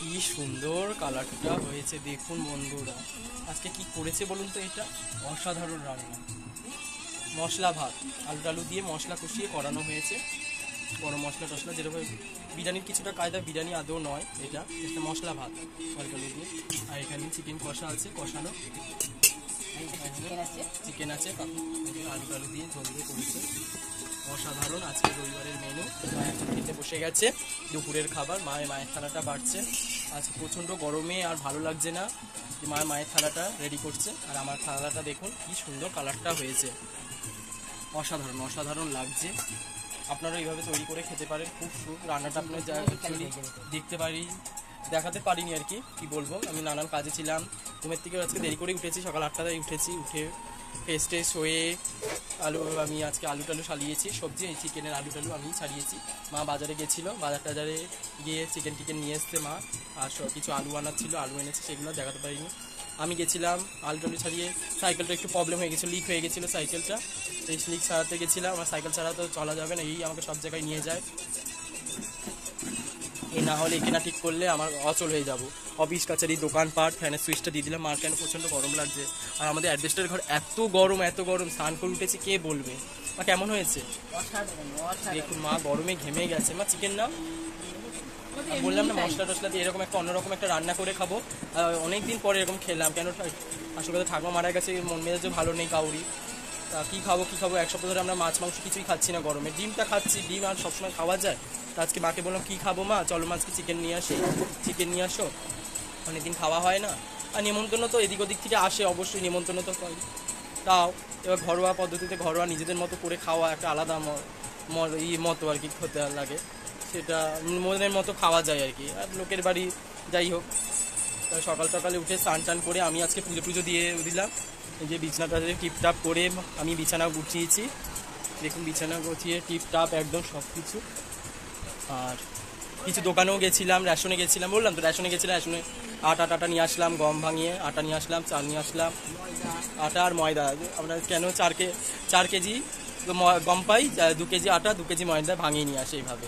কি সুন্দর কালারটা হয়েছে দেখুন বন্ধুরা। আজকে কি করেছে বলুন তো, এটা অসাধারণ রান্না। মশলা ভাত, আলু টালু দিয়ে মশলা কষিয়ে করানো হয়েছে, গরম মশলা টশলা যেরকম বিরিয়ানির কিছুটা কায়দা, বিরিয়ানি আদৌ নয়, এটা একটা মশলা ভাত আলু টালু দিয়ে। আর এখানে চিকেন কষা আছে, কষানো চিকেন আছে, আলু টালু দিয়ে ঝোল দিয়ে করেছে, অসাধারণ। আজকে রবিবারের মেনু। মা এখন খেতে বসে গেছে দুপুরের খাবার। মায়ের থালাটা বাড়ছে। আজকে প্রচণ্ড গরমে আর ভালো লাগছে না, মায়ের থালাটা রেডি করছে। আর আমার থালাটা দেখুন কি সুন্দর কালারটা হয়েছে, অসাধারণ অসাধারণ লাগছে। আপনারা এইভাবে তৈরি করে খেতে পারেন, খুব রান্নাটা আপনার অ্যাকচুয়ালি দেখাতে পারিনি আর কি বলবো। আমি নানান কাজে ছিলাম, ঘুমের থেকে আজকে দেরি করে উঠেছি, সকাল 8টায় উঠেছি। উঠে ফ্রেশ ট্রেশ হয়ে আমি আজকে আলু টালু সালিয়েছি, সবজি এই চিকেনের আলু টালু আমি ছাড়িয়েছি। মা বাজারে গেছিলো, বাজারে গিয়ে চিকেন টিকেন নিয়ে এসছে মা। আর কিছু আলু আনার ছিল, আলু এনেছে, সেগুলো দেখাতে পারিনি। আমি গেছিলাম আলু টালু ছাড়িয়ে, সাইকেলটা একটু প্রবলেম হয়ে গেছিলো, লিক হয়ে গেছিলো সাইকেলটা। সেই লিক ছাড়াতে গেছিলাম। আমার সাইকেল ছাড়া তো চলা যাবে না, এই আমাকে সব জায়গায় নিয়ে যায়। এই না হলে এখানে ঠিক করলে আমার অচল হয়ে যাব। অফিস কাছারি দোকানপাট, ফ্যানের সুইচটা দিয়ে দিলাম। মার কেন প্রচণ্ড গরম লাগছে। আর আমাদের অ্যাডজাস্টার ঘর এত গরম স্নান করে উঠেছি, কে বলবে। মা কেমন হয়েছে দেখুন, মা গরমে ঘেমে গেছে। মা চিকেন নাও, বললাম না মশলা টশলা দিয়ে এরকম একটা অন্যরকম একটা রান্না করে খাবো। অনেকদিন পরে এরকম খেলাম, কেন আসলে ঠাকুমা মারা গেছে, মন মেজাজও ভালো নেই কাউরি। তা কী খাবো এক সপ্তাহ ধরে আমরা মাছ মাংস কিছুই খাচ্ছি না, গরমে ডিমটা খাচ্ছি। ডিম আর সবসময় খাওয়া যায়। তা আজকে মাকে বললাম কী খাবো মা, চলো মাছকে চিকেন নিয়ে আসো, অনেকদিন খাওয়া হয় না। আর নিমন্ত্রণ তো এদিক ওদিক থেকে আসে, অবশ্যই নিমন্ত্রণ তো হয়। তাও এবার ঘরোয়া পদ্ধতিতে ঘরোয়া নিজেদের মতো করে খাওয়া একটা আলাদা মতো আর কি হতে লাগে, সেটা মনের মতো খাওয়া যায় আর কি। আর লোকের বাড়ি যাই হোক, সকাল সকালে উঠে স্নান টান করে আমি আজকে পুজো দিয়ে দিলাম। এই যে বিছানাটা টিপটাপ করে আমি বিছানা গুছিয়েছি, দেখুন বিছানা গুছিয়ে টিপটাপ একদম সব কিছু। আর কিছু দোকানেও গেছিলাম, রেশনে গেছিলাম, বললাম তো রেশনে আটা নিয়ে আসলাম, গম ভাঙিয়ে আটা নিয়ে আসলাম, চাল নিয়ে আসলাম, আটা আর ময়দা। আমরা কেন 4 কেজি গম পাই, 2 কেজি আটা 2 কেজি ময়দা ভাঙিয়ে নিয়ে আসে এইভাবে।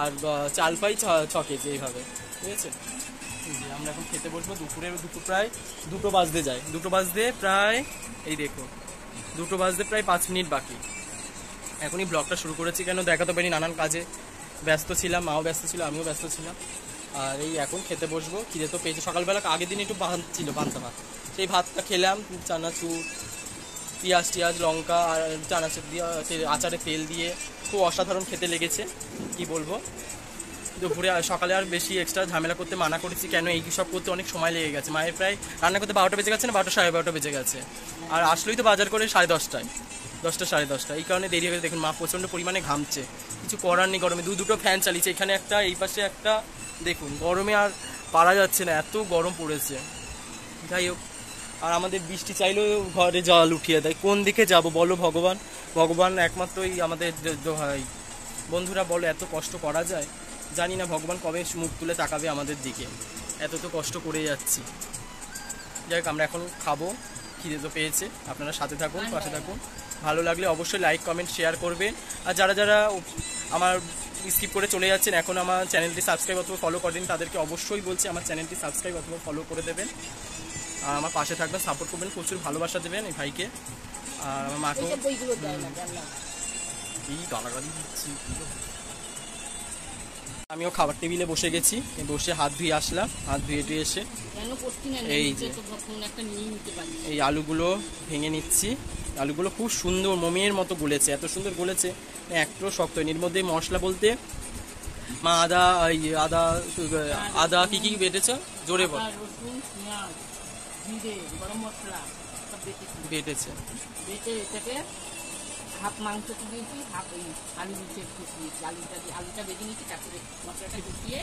আর চাল পাই 6 কেজি এইভাবে, ঠিক আছে। আমরা এখন খেতে বসবো। দুপুর প্রায় 2টো বাজতে যায়, 2টো বাজতে প্রায় এই দেখো 2টো বাজতে প্রায় 5 মিনিট বাকি। এখনই ব্লগটা শুরু করেছি, কেন দেখাতে পারিনি, নানান কাজে ব্যস্ত ছিলাম, মাও ব্যস্ত ছিল, আমিও ব্যস্ত ছিলাম। আর এই এখন খেতে বসবো। খিদে তো পেয়েছে, সকালবেলা আগের দিন একটু ভাত ছিল, পান্তা ভাত, সেই ভাতটা খেলাম। চানাচুর, পেঁয়াজ লঙ্কা আর চানাচুর দিয়ে আচারে তেল দিয়ে খুব অসাধারণ খেতে লেগেছে, কি বলবো। দুপুরে সকালে আর বেশি এক্সট্রা ঝামেলা করতে মানা করেছি, কেন এই সব করতে অনেক সময় লেগে গেছে। মায়ের প্রায় রান্না করতে 12টা বেজে গেছে না, 12টা সাড়ে 12টা বেজে গেছে। আর আসলেই তো বাজার করে 10:30, 10টা সাড়ে 10টা, এই কারণে দেরি হয়ে। দেখুন মা প্রচণ্ড পরিমাণে ঘামছে, কিছু করার নেই। গরমে দুটো ফ্যান চালিয়েছে, এখানে একটা, এই পাশে একটা। দেখুন গরমে আর পারা যাচ্ছে না, এত গরম পড়েছে। যাই হোক, আর আমাদের বৃষ্টি চাইলেও ঘরে জল উঠিয়ে দেয়। কোন দিকে যাব বলো ভগবান একমাত্রই আমাদের হয়। বন্ধুরা বলো, এত কষ্ট করা যায়? জানি না ভগবান কবে মুখ তুলে তাকাবে আমাদের দিকে, এত তো কষ্ট করে যাচ্ছি। যাই হোক, আমরা এখন খাবো, খিদে তো পেয়েছে। আপনারা সাথে থাকুন, পাশে থাকুন। ভালো লাগলে অবশ্যই লাইক কমেন্ট শেয়ার করবেন। আর যারা আমার স্কিপ করে চলে যাচ্ছেন, এখন আমার চ্যানেলটি সাবস্ক্রাইব অথবা ফলো করেন, তাদেরকে অবশ্যই বলছি আমার চ্যানেলটি সাবস্ক্রাইব অথবা ফলো করে দেবেন। আর আমার পাশে থাকবেন, সাপোর্ট করবেন, প্রচুর ভালোবাসা দেবেন এই ভাইকে। আর আমার মাকেও গালাগালি দিচ্ছি। আমিও খাবার টেবিলে বসে গেছি, বসে হাত ধুয়ে আসলাম। হাত ধুয়ে এসে এই যে এই আলুগুলো ভেঙে নিচ্ছি। আলুগুলো খুব সুন্দর মোমের মতো গলেছে, এত সুন্দর গলেছে, একটু শক্ত। এর মধ্যে মশলা বলতে মা আদা কি বেটেছে, জোরে বল। বেটেছে, হাফ মাংস দিয়েছি, হাফ ওই আলু দিয়েছি, একটু দিয়েছি, আলুটা বেজে নিয়েছি, তারপরে মশলাটা কষিয়ে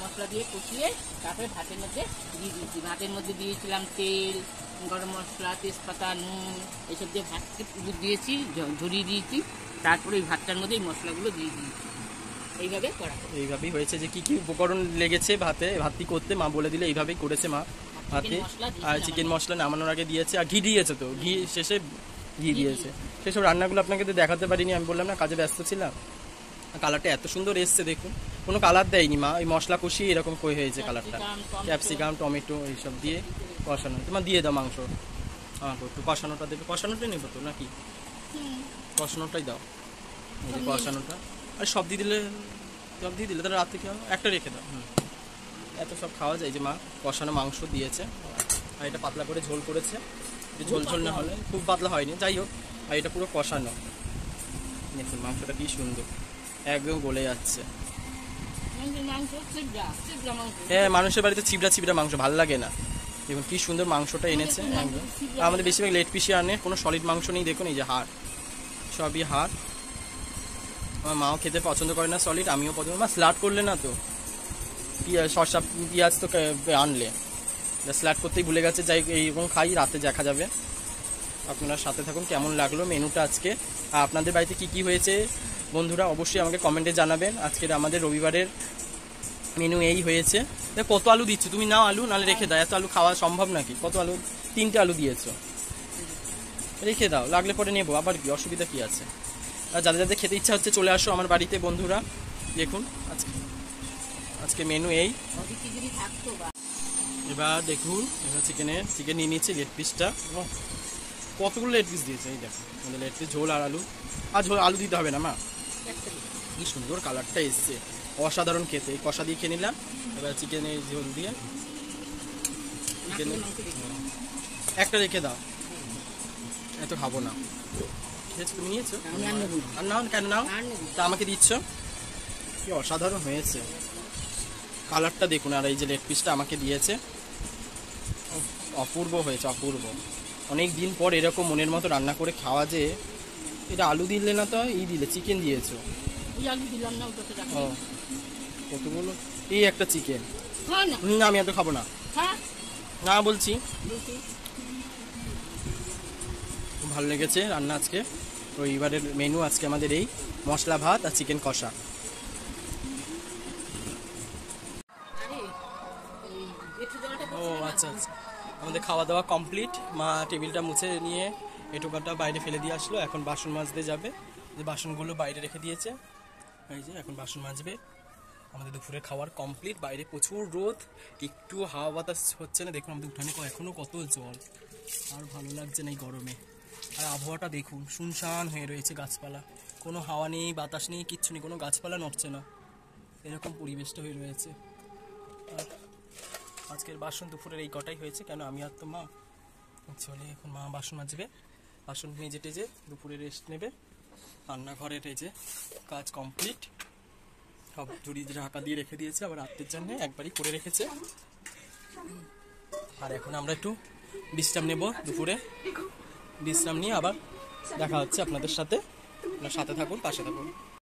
মশলা দিয়ে কষিয়ে তারপরে ভাতের মধ্যে দিয়ে দিয়েছি। ভাতের মধ্যে দিয়েছিলাম তেল, গরম মশলা, তেজপাতা, নুন, এইসব দিয়ে ভাতকে দিয়েছি, ঝরিয়ে দিয়েছি। তারপরে ওই ভাতটার মধ্যে এই মশলাগুলো দিয়ে দিয়েছি। এইভাবেই হয়েছে। যে কি উপকরণ লেগেছে ভাতটি করতে মা বলে দিলে, এইভাবেই করেছে মা ভাতে। আর চিকেন মশলা নামানোর আগে দিয়েছে, আর ঘি দিয়েছে, তো ঘি শেষে ঘি দিয়েছে। সেসব রান্নাগুলো আপনাকে তো দেখাতে পারিনি, আমি বললাম না কাজে ব্যস্ত ছিলাম। কালারটা এত সুন্দর এসছে দেখুন, কোনো কালার দেয়নি মা, ওই মশলা কষিয়ে এরকম কই হয়েছে কালারটা। Capsicum, tomato. ক্যাপসিকাম, টমেটো এইসব দিয়ে কষানো। তোমার দিয়ে দাও মাংস, আমাকে একটু কষানোটা দেবে। কষানোটাই নেবো তো নাকি? কষানোটাই দাও, এই যে কষানোটা। আর সব দিয়ে দিলে, সব দিয়ে দিলে তাহলে রাত থেকে একটা রেখে দাও। এত সব খাওয়া যায় যে মা কষানো মাংস দিয়েছে, আর এটা পাতলা করে ঝোল করেছে। ঝোল ঝোল না হলে, খুব পাতলা হয়নি, যাই হোক। আর এটা পুরো কষানো। দেখুন মাংসটা কি সুন্দর, একদম গলে যাচ্ছে। হ্যাঁ, মানুষের বাড়িতে ছিবড়া ছিবড়া মাংস ভালো লাগে না। দেখুন কি সুন্দর মাংসটা এনেছে একদম। আমাদের বেশিরভাগ লেট পিসি আনে, কোনো সলিড মাংস নেই। দেখুন এই যে হাড়, সবই হাড়। আমার মাও খেতে পছন্দ করে না সলিড, আমিও পছন্দ। মা স্লাড করলে না তো, পেঁয়াজ শসা পেঁয়াজ তো আনলে, স্লাড করতেই ভুলে গেছে। যাই এইরকম খাই, রাতে দেখা যাবে। আপনারা সাথে থাকুন। কেমন লাগলো মেনুটা আজকে, আর আপনাদের বাড়িতে কি কি হয়েছে বন্ধুরা অবশ্যই আমাকে কমেন্টে জানাবেন। আজকের আমাদের রবিবারের মেনু এই হয়েছে। কত আলু দিচ্ছ তুমি? নাও আলু, নাহলে রেখে দাও। এত আলু খাওয়া সম্ভব নাকি? কত আলু? 3টে আলু দিয়েছো, রেখে দাও, লাগলে পরে নেবো, আবার কি অসুবিধা কি আছে? আর যাদের যাদের খেতে ইচ্ছা হচ্ছে চলে আসো আমার বাড়িতে বন্ধুরা। দেখুন আজকে মেনু এই। এবার দেখুন, এবার চিকেন নিয়ে নিয়েছি লেগ পিসটা। কতগুলো লেগ পিস দিয়েছে, এই দেখো আমাদের লেগ পিস, ঝোল আর আলু। আর ঝোল আলু দিতে হবে না মা। কি সুন্দর কালারটা এসছে, অসাধারণ খেতে। এই কষা দিয়ে খেয়ে নিলাম। এবার চিকেনের ঝোল দিয়ে চিকেন একটা রেখে দাও, এত খাবো না। খেয়েছো তুমি? নিয়েছো? আর নাও কেন, নাও তা আমাকে দিচ্ছ। কি অসাধারণ হয়েছে কালারটা দেখুন। আর এই যে লেগ পিসটা আমাকে দিয়েছে, অপূর্ব হয়েছে, অপূর্ব। অনেক দিন পর এরকম মনের মতো রান্না করে খাওয়া। যে এটা আলু দিলে না তো, এই দিলে চিকেন দিয়েছো। ও কতগুলো, এই একটা চিকেন। না আমি এত খাবো না, না বলছি। খুব ভালো লেগেছে রান্না আজকে। রবিবারের মেনু আজকে আমাদের এই মশলা ভাত আর চিকেন কষা। ও আচ্ছা আচ্ছা, আমাদের খাওয়া দাওয়া কমপ্লিট। মা টেবিলটা মুছে নিয়ে এটুকাটা বাইরে ফেলে দিয়ে আসলো। এখন বাসন মাজতে যাবে, যে বাসনগুলো বাইরে রেখে দিয়েছে। এই যে এখন বাসন মাজবে। আমাদের দুপুরে খাওয়ার কমপ্লিট। বাইরে প্রচুর রোদ, একটু হাওয়া বাতাস হচ্ছে না। দেখুন আমাদের উঠানে এখনো কত জল, আর ভালো লাগছে না এই গরমে। আর আবহাওয়াটা দেখুন, শুনশান হয়ে রয়েছে, গাছপালা, কোনো হাওয়া নেই, বাতাস নেই, কিচ্ছু নেই, কোনো গাছপালা নড়ছে না, এরকম পরিবেশটা হয়ে রয়েছে। আর আজকের বাসন দুপুরের এই কটাই হয়েছে, কেন আমি আর তো মা চলে। এখন মা বাসন মাজবে, বাসন মেজে টেজে দুপুরে রেস্ট নেবে। রান্নাঘরের এই যে কাজ কমপ্লিট, সব ঝুড়ি ঢাকা দিয়ে রেখে দিয়েছে, আবার রাত্রের জন্য একবারই করে রেখেছে। আর এখন আমরা একটু বিশ্রাম নেব, দুপুরে বিশ্রাম নিয়ে আবার দেখা হচ্ছে আপনাদের সাথে। আপনার সাথে থাকুন, পাশে থাকুন।